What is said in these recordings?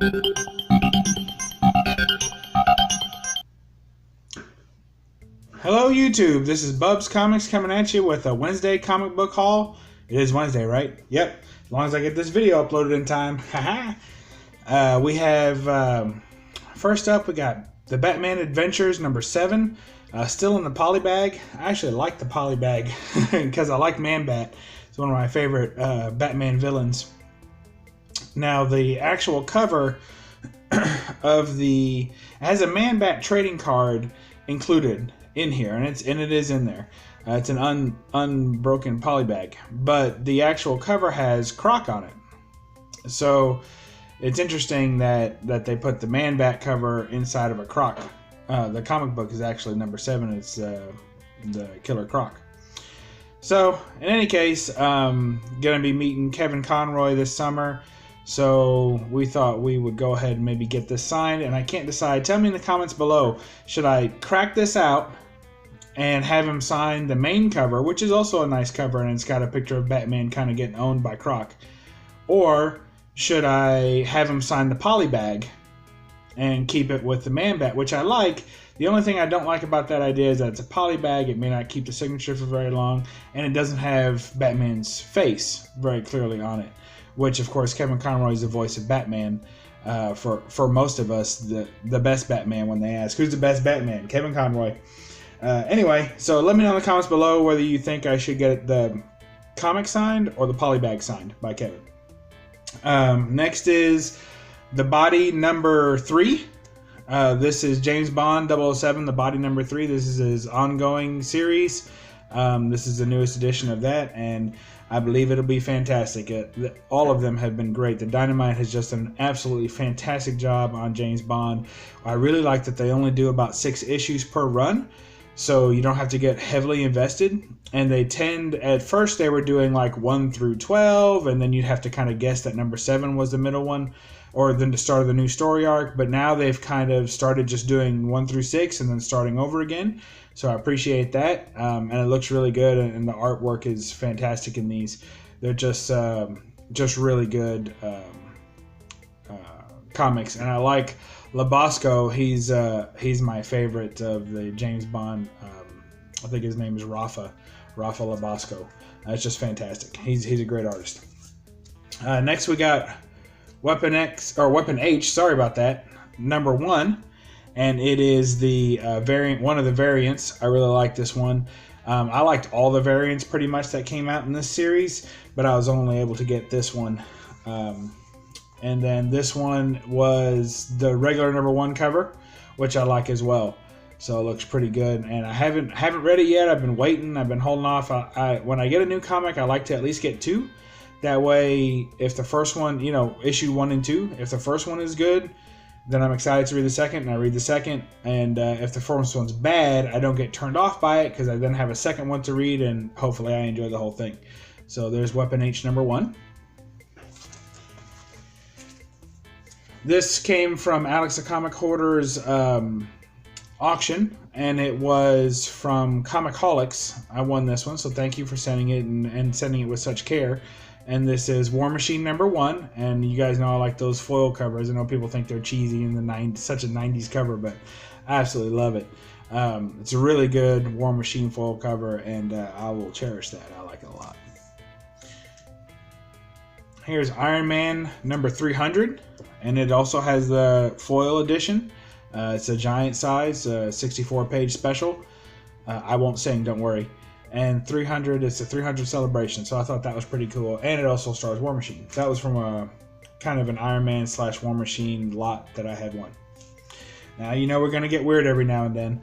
Hello YouTube, this is BUB'S Comics coming at you with a Wednesday comic book haul. It is Wednesday, right? Yep, as long as I get this video uploaded in time. Haha. We have, first up we got The Batman Adventures number 7, still in the poly bag. I actually like the poly bag because I like Man-Bat. It's one of my favorite Batman villains. Now the actual cover of it has a Man-Bat trading card included in here, and it is in there. It's an unbroken poly bag, but the actual cover has Croc on it. So it's interesting that they put the Man-Bat cover inside of a Croc. The comic book is actually number 7. It's the Killer Croc. So in any case, gonna be meeting Kevin Conroy this summer. So we thought we would go ahead and maybe get this signed, and I can't decide. Tell me in the comments below, should I crack this out and have him sign the main cover, which is also a nice cover, and it's got a picture of Batman kind of getting owned by Croc, or should I have him sign the poly bag and keep it with the Man-Bat, which I like. The only thing I don't like about that idea is that it's a poly bag. It may not keep the signature for very long, and it doesn't have Batman's face very clearly on it, which of course Kevin Conroy is the voice of Batman. For most of us, the best Batman when they ask who's the best Batman, Kevin Conroy. Anyway, so let me know in the comments below whether you think I should get the comic signed or the poly bag signed by Kevin. Next is The Body number 3. This is James Bond 007, The Body number 3. This is his ongoing series. This is the newest edition of that, and I believe it'll be fantastic. All of them have been great. The Dynamite has just done an absolutely fantastic job on James Bond. I really like that they only do about 6 issues per run, so you don't have to get heavily invested. And they tend, at first they were doing like 1 through 12, and then you'd have to kind of guess that number 7 was the middle one, or then the start of the new story arc. But now they've kind of started just doing 1 through 6 and then starting over again. So I appreciate that, and it looks really good, and the artwork is fantastic in these. They're just really good comics, and I like Labasco. He's my favorite of the James Bond. I think his name is Rafa Labasco. It's just fantastic. He's a great artist. Next we got Weapon H. Sorry about that. Number 1. And it is the variant, one of the variants. I really like this one. I liked all the variants pretty much that came out in this series, but I was only able to get this one. And then this one was the regular number 1 cover, which I like as well. So it looks pretty good. And I haven't read it yet. I've been waiting. I've been holding off. When I get a new comic, I like to at least get 2. That way, if the first one, issue 1 and 2, if the first one is good, then I'm excited to read the second, and I read the second. And if the first one's bad, I don't get turned off by it because I then have a second one to read, and hopefully I enjoy the whole thing. So there's Weapon H number 1. This came from Alex the Comic Hoarder's auction, and it was from Comicholics. I won this one, so thank you for sending it and sending it with such care. And this is War Machine number 1, and you guys know I like those foil covers. I know people think they're cheesy in the 90s, such a 90s cover, but I absolutely love it. It's a really good War Machine foil cover, and I will cherish that. I like it a lot. Here's Iron Man number 300, and it also has the foil edition. It's a giant size, 64-page special. I won't sing, don't worry. And 300, it's a 300 celebration, so I thought that was pretty cool. And it also stars War Machine. That was from a kind of an Iron Man / War Machine lot that I had won. Now, we're going to get weird every now and then.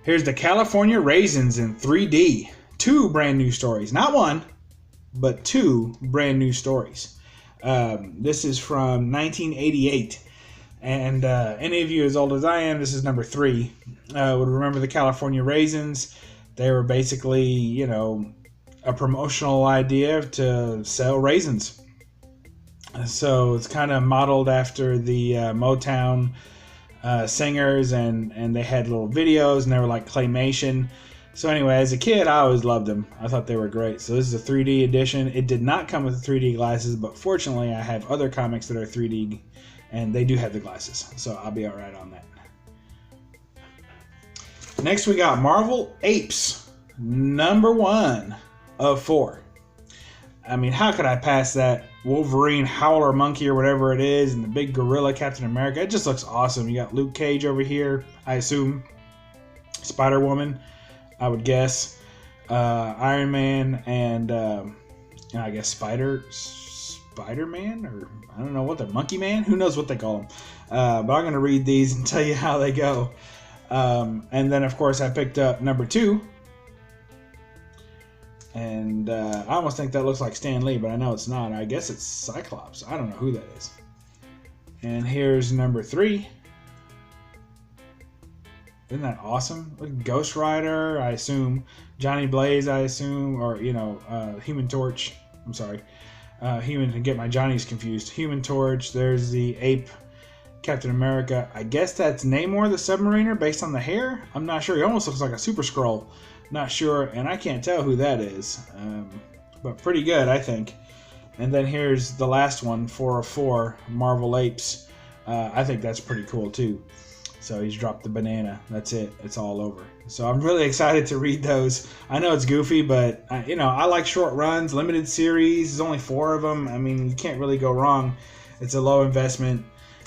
Here's the California Raisins in 3D. 2 brand new stories. Not 1, but 2 brand new stories. This is from 1988. And any of you as old as I am, this is number 3, would remember the California Raisins. They were basically, a promotional idea to sell raisins. So it's kind of modeled after the Motown singers, and they had little videos, and they were like claymation. So anyway, as a kid, I always loved them. I thought they were great. So this is a 3D edition. It did not come with 3D glasses, but fortunately I have other comics that are 3D, And they do have the glasses, so I'll be all right on that. Next, we got Marvel Apes, #1 of 4. I mean, how could I pass that Wolverine howler monkey or whatever it is, and the big gorilla Captain America? It just looks awesome. You got Luke Cage over here, I assume. Spider-Woman, I would guess. Iron Man, and I guess Spider-Man, or I don't know what they're, Monkey Man? Who knows what they call him? But I'm going to read these and tell you how they go. And then, of course, I picked up #2. And I almost think that looks like Stan Lee, but I know it's not. I guess it's Cyclops. I don't know who that is. And here's #3. Isn't that awesome? Ghost Rider, I assume. Johnny Blaze, I assume. Or, Human Torch. I'm sorry. To get my Johnnies confused. Human Torch. There's the Ape Captain America. I guess that's Namor the Submariner based on the hair. I'm not sure. He almost looks like a Super Skrull. Not sure, and I can't tell who that is, but pretty good, I think. And then here's the last one, 4 of 4, Marvel Apes. I think that's pretty cool too. So he's dropped the banana. That's it. It's all over. So I'm really excited to read those. I know it's goofy, but I like short runs, limited series. There's only 4 of them. I mean, you can't really go wrong. It's a low investment,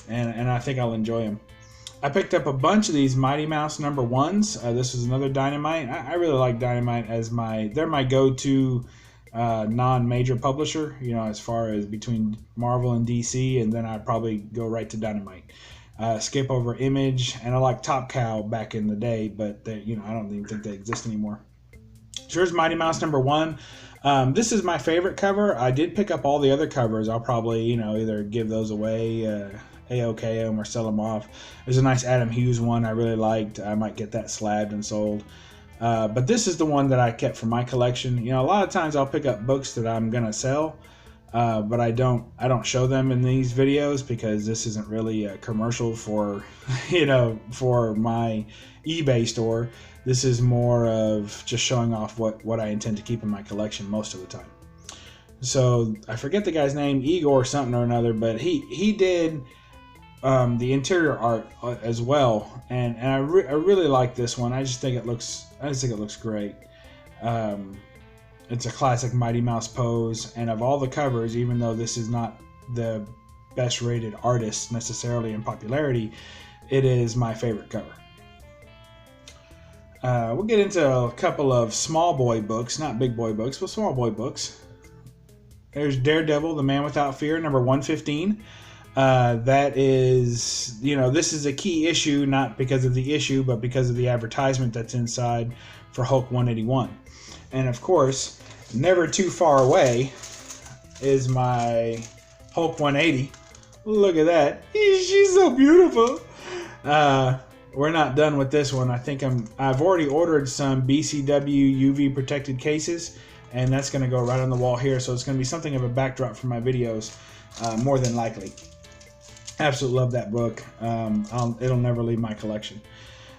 and I think I'll enjoy them. I picked up a bunch of these Mighty Mouse #1s. This was another Dynamite. I really like Dynamite as they're my go-to non-major publisher, as far as between Marvel and DC, and then I probably go right to Dynamite. Skip over Image, and I like Top Cow back in the day, but I don't even think they exist anymore. So here's Mighty Mouse #1. This is my favorite cover. I did pick up all the other covers. I'll probably, either give those away, AOK them, or sell them off. There's a nice Adam Hughes one I really liked. I might get that slabbed and sold. But this is the one that I kept for my collection. A lot of times I'll pick up books that I'm gonna sell, but I don't show them in these videos because this isn't really a commercial for for my eBay store. This is more of just showing off what I intend to keep in my collection most of the time. So I forget the guy's name, Igor something or another, but he did the interior art as well, and I really like this one. I just think it looks great. It's a classic Mighty Mouse pose, and of all the covers, even though this is not the best rated artist necessarily in popularity, it is my favorite cover. We'll get into a couple of small boy books, not big boy books, but small boy books. There's Daredevil, the Man Without Fear, #115. That is, this is a key issue, not because of the issue, but because of the advertisement that's inside for Hulk 181. And of course, never too far away is my Hulk 180. Look at that. She's so beautiful. We're not done with this one. I think I've already ordered some BCW UV protected cases, and that's going to go right on the wall here. So it's going to be something of a backdrop for my videos, more than likely. Absolutely love that book. It'll never leave my collection.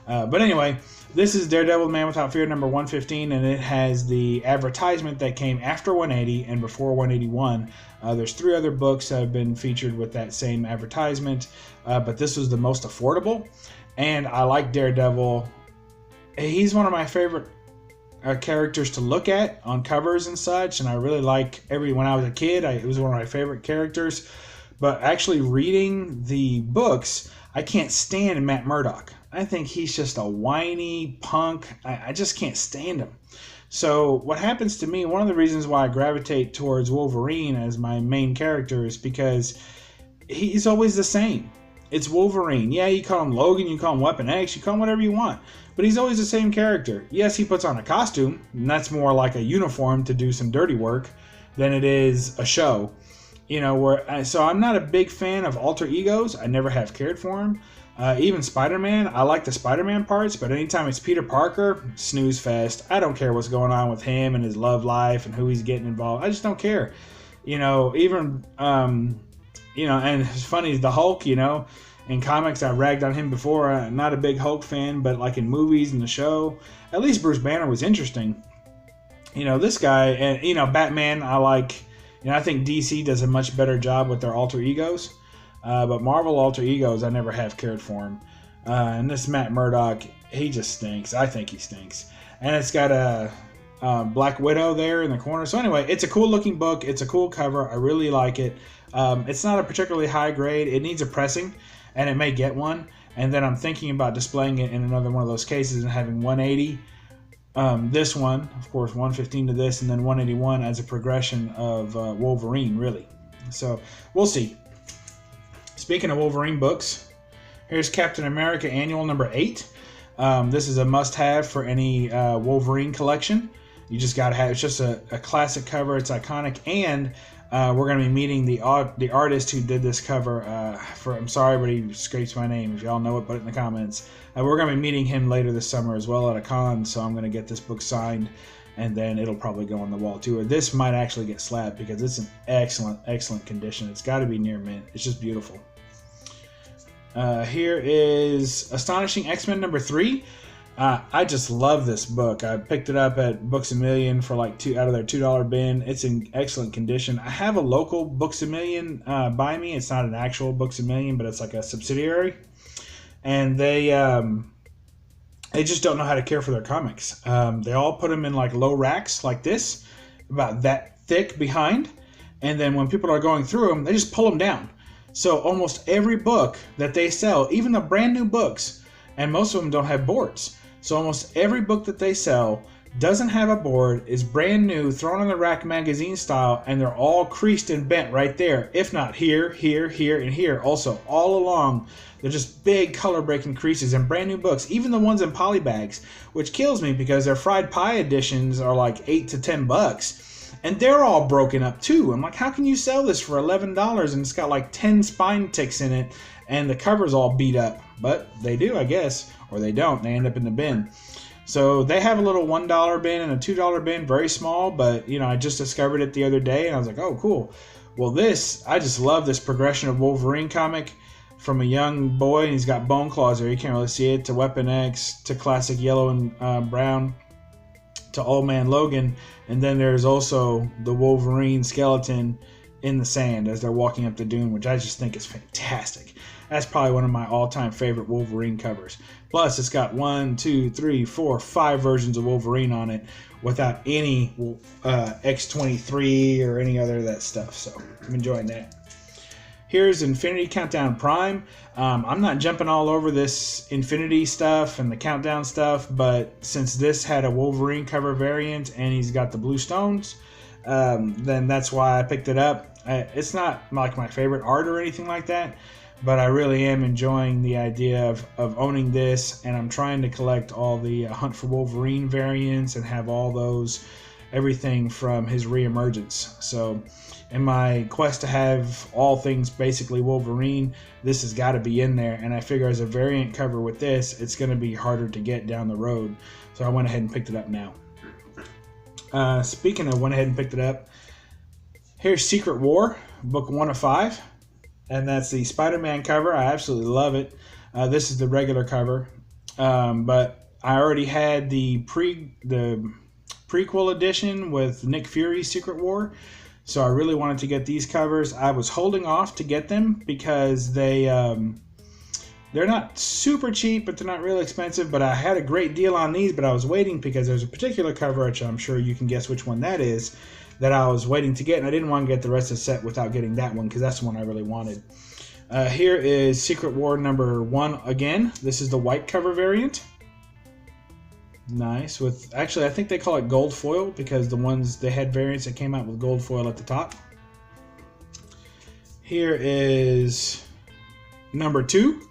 But anyway, this is Daredevil, Man Without Fear, #115, and it has the advertisement that came after 180 and before 181. There's 3 other books that have been featured with that same advertisement, but this was the most affordable, and I like Daredevil. He's one of my favorite characters to look at on covers and such, and I really like when I was a kid, it was one of my favorite characters. But actually reading the books, I can't stand Matt Murdock. I think he's just a whiny punk. I just can't stand him. So what happens to me, one of the reasons why I gravitate towards Wolverine as my main character is because he's always the same. It's Wolverine. Yeah, you call him Logan, you call him Weapon X, you call him whatever you want. But he's always the same character. Yes, he puts on a costume, and that's more like a uniform to do some dirty work than it is a show. So I'm not a big fan of alter egos. I never have cared for him. Even Spider-Man, I like the Spider-Man parts, but anytime it's Peter Parker, snooze fest. I don't care what's going on with him and his love life and who he's getting involved. I just don't care. And it's funny, the Hulk, in comics, I ragged on him before. I'm not a big Hulk fan, but like in movies and the show, at least Bruce Banner was interesting. This guy, and Batman, I like. I think DC does a much better job with their alter egos. But Marvel Alter Egos, I never have cared for him. And this Matt Murdock, he just stinks. I think he stinks. And it's got a Black Widow there in the corner. So anyway, it's a cool looking book. It's a cool cover. I really like it. It's not a particularly high grade. It needs a pressing, and it may get one. And then I'm thinking about displaying it in another one of those cases and having 180. This one, of course, 115 to this, and then 181 as a progression of Wolverine, really. So we'll see. Speaking of Wolverine books, here's Captain America Annual number 8. This is a must-have for any Wolverine collection. You just gotta have. It's just a classic cover. It's iconic, and we're gonna be meeting the artist who did this cover. I'm sorry, but he scrapes my name. If y'all know it, put it in the comments. We're gonna be meeting him later this summer as well at a con. So I'm gonna get this book signed, and then it'll probably go on the wall too. Or this might actually get slabbed because it's in excellent condition. It's got to be near mint. It's just beautiful. Here is Astonishing XMen number 3. I just love this book. I picked it up at Books A Million for like out of their $2 bin. It's in excellent condition. I have a local Books A Million by me. It's not an actual Books A Million, but it's like a subsidiary. And they just don't know how to care for their comics. They all put them in like low racks like this, about that thick behind. And then when people are going through them, they just pull them down. So almost every book that they sell, even the brand new books, and most of them don't have boards. So almost every book that they sell doesn't have a board, is brand new, thrown on the rack magazine style, and they're all creased and bent right there. If not here, here, here, and here. Also, all along, they're just big color-breaking creases and brand new books, even the ones in poly bags, which kills me because their fried pie editions are like $8 to $10. And they're all broken up too. I'm like, how can you sell this for $11 and it's got like 10 spine ticks in it and the cover's all beat up? But they do, I guess. Or they don't. They end up in the bin. So they have a little $1 bin and a $2 bin, very small, but you know, I just discovered it the other day and I was like, oh, cool. Well, I just love this progression of Wolverine comic from a young boy, and he's got bone claws there. You can't really see it, to Weapon X, to classic yellow and brown, to Old Man Logan. And then there's also the Wolverine skeleton in the sand as they're walking up the dune, which I just think is fantastic. That's probably one of my all-time favorite Wolverine covers. Plus, it's got 1, 2, 3, 4, 5 versions of Wolverine on it without any X-23 or any other of that stuff. So I'm enjoying that. Here's Infinity Countdown Prime. I'm not jumping all over this Infinity stuff and the Countdown stuff, but since this had a Wolverine cover variant and he's got the blue stones, then that's why I picked it up. It's not like my favorite art or anything like that, but I really am enjoying the idea of owning this, and I'm trying to collect all the Hunt for Wolverine variants and have all those, everything from his reemergence. So in my quest to have all things basically Wolverine, this has got to be in there, and I figure as a variant cover with this, it's going to be harder to get down the road. So I went ahead and picked it up now. Speaking of went ahead and picked it up, here's Secret War, book 1 of 5. And that's the Spider-Man cover. I absolutely love it. This is the regular cover. But I already had the prequel edition with Nick Fury's Secret War. So I really wanted to get these covers. I was holding off to get them because they're not super cheap, but they're not real expensive. But I had a great deal on these, but I was waiting because there's a particular cover, which I'm sure you can guess which one that is, that I was waiting to get, and I didn't want to get the rest of the set without getting that one because that's the one I really wanted. Here is Secret War number 1 again. This is the white cover variant. Nice. With actually, I think they call it gold foil because the ones they had variants that came out with gold foil at the top. Here is number 2.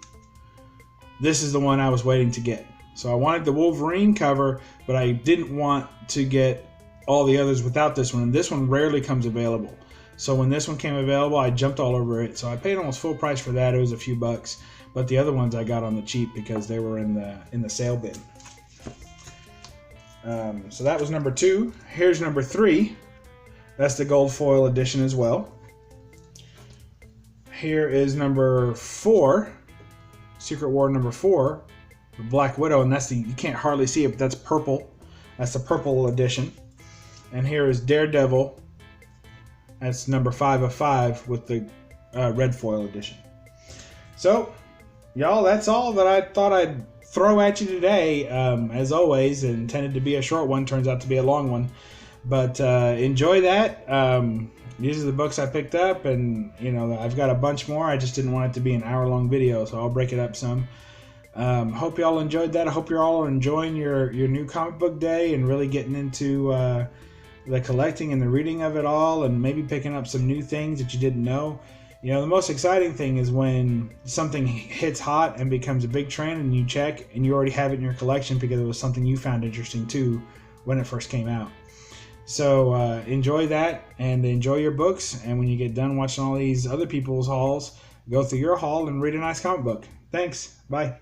This is the one I was waiting to get. So I wanted the Wolverine cover, but I didn't want to get all the others without this one, and this one rarely comes available. So when this one came available, I jumped all over it. So I paid almost full price for that. It was a few bucks, but the other ones I got on the cheap because they were in the sale bin. So that was number 2. Here's number 3. That's the gold foil edition as well. Here is number 4, Secret War number 4, Black Widow, and that's you can't hardly see it, but that's purple. That's the purple edition. And here is Daredevil. That's number 5 of 5 with the red foil edition. So, y'all, that's all that I thought I'd throw at you today. As always, intended to be a short one, turns out to be a long one. But enjoy that. These are the books I picked up, and I've got a bunch more. I just didn't want it to be an hour-long video, so I'll break it up some. Hope you all enjoyed that. I hope you're all enjoying your new comic book day and really getting into the collecting and the reading of it all, and maybe picking up some new things that you didn't know. The most exciting thing is when something hits hot and becomes a big trend, and you check and you already have it in your collection because it was something you found interesting too when it first came out. So enjoy that and enjoy your books, and when you get done watching all these other people's hauls, go through your haul and read a nice comic book. Thanks. Bye.